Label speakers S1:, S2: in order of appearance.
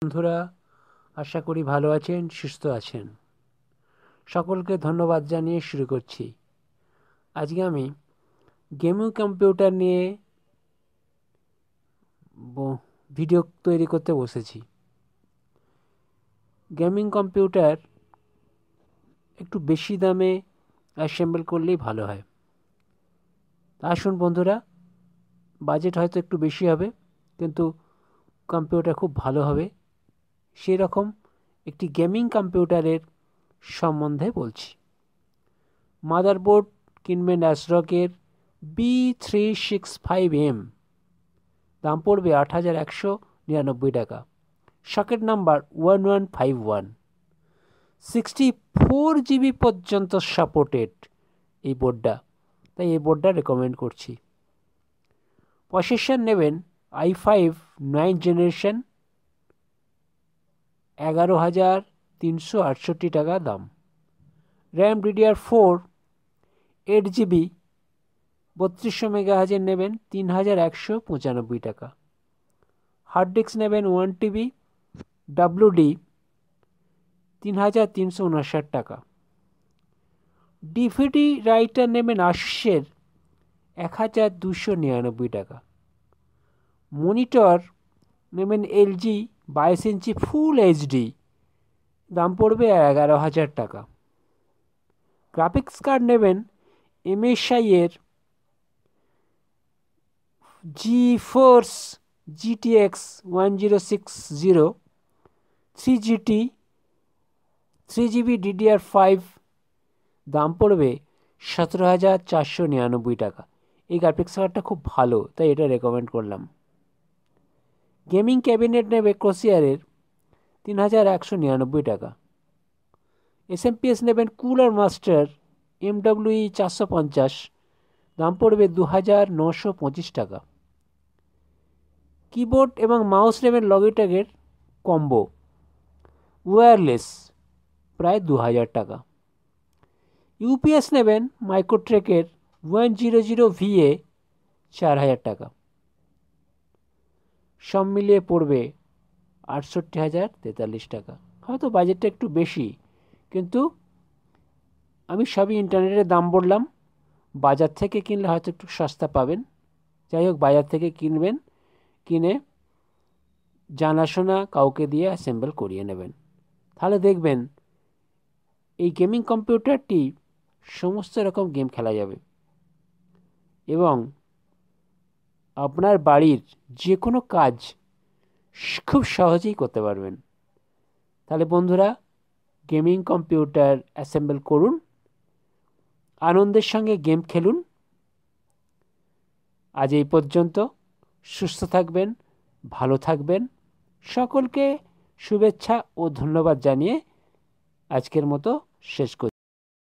S1: বন্ধুরা, আশা করি ভালো আছেন, সুস্থ আছেন। সকলকে ধন্যবাদ জানিয়ে শুরু করছি। আজকে আমি গেমিং কম্পিউটার নিয়ে ভিডিও তৈরি করতে বসেছি। গেমিং কম্পিউটার একটু বেশি দামে অ্যাসেম্বল করলেই ভালো হয়। আসুন বন্ধুরা, বাজেট হয়তো একটু বেশি হবে, কিন্তু কম্পিউটার খুব ভালো হবে, সেই রকম একটি গেমিং কম্পিউটারের সম্বন্ধে বলছি। মাদারবোর্ড কিনবেন অ্যাসরকের B365M, দাম পড়বে ৮,১৯৯ টাকা। সকেট নাম্বার 1151, 64 GB পর্যন্ত সাপোর্টেড এই বোর্ডটা, তাই এই বোর্ডটা রেকমেন্ড করছি। প্রসেসর নেবেন i5 9th জেনারেশন, 11,৩৬৮ টাকা দাম। র্যাম DDR4 8 GB 3200 মেগাহাজের নেবেন 3,195 টাকা। হার্ড ডিস্ক নেবেন 1 TB WD 3,359 টাকা। ডিভিডি রাইটার নেবেন আসুসের 1,299 টাকা। মনিটর নেবেন LG 22 ইঞ্চি ফুল HD, দাম পড়বে 11,000 টাকা। গ্রাফিক্স কার্ড নেবেন MSI এর GeForce GTX 1060 3GB DDR5, দাম পড়বে 17,499 টাকা। এই গ্রাফিক্স কার্ডটা খুব ভালো, তাই এটা রেকমেন্ড করলাম। গেমিং ক্যাবিনেট নেবে ক্রোসিয়ারের 3,199 টাকা। SMPS নেবেন কুলার মাস্টার MWE 450, দাম পড়বে 2,925 টাকা। কিবোর্ড এবং মাউস নেবেন লজিটেকের কম্বো ওয়্যারলেস, প্রায় 2,000 টাকা। ইউপিএস নেবেন মাইক্রোট্রেকের 100VA, 4,000 টাকা। সব মিলিয়ে পড়বে 68,043 টাকা। হয়তো বাজেটটা একটু বেশি, কিন্তু আমি সবই ইন্টারনেটের দাম বললাম, বাজার থেকে কিনলে হয়তো একটু সস্তা পাবেন। যাই হোক, বাজার থেকে কিনবেন, কিনে জানাশোনা কাউকে দিয়ে অ্যাসেম্বল করিয়ে নেবেন, তাহলে দেখবেন এই গেমিং কম্পিউটারটি সমস্ত রকম গেম খেলা যাবে এবং আপনার বাড়ির যে কোনো কাজ খুব সহজেই করতে পারবেন। তাহলে বন্ধুরা, গেমিং কম্পিউটার অ্যাসেম্বল করুন, আনন্দের সঙ্গে গেম খেলুন। আজ এই পর্যন্ত। সুস্থ থাকবেন, ভালো থাকবেন। সকলকে শুভেচ্ছা ও ধন্যবাদ জানিয়ে আজকের মতো শেষ করছি।